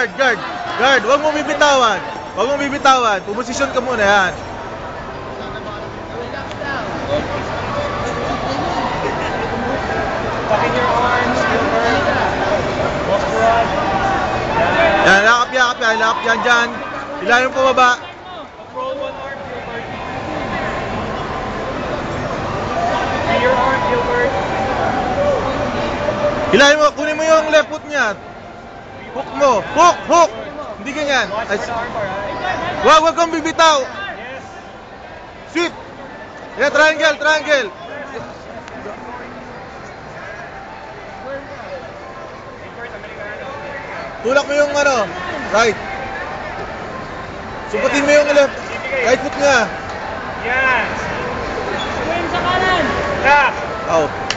guard, guard. Guard, huwag mo bibitawan. Huwag mo bibitawan. Pumosisyon ka muna, yan. Tuck in your arms, Gilbert. Walk broad. Yan, lakap yan, lakap yan dyan. Ilalim mo pababa. Roll one arm, Gilbert. Free your arm, Gilbert. Ilalim mo, kunin mo yung left foot niya. Hook mo, hook, hook. Hindi ganyan. Watch for the armbar, ha? Huwag kang bibitaw. Yes. Sweep. Yan, triangle, triangle. Gilbert, Amerikano. Tulak mo yung ano, right. Suputin mo yung left, right foot niya. Yes. Swing sa kanan! Tap. Out.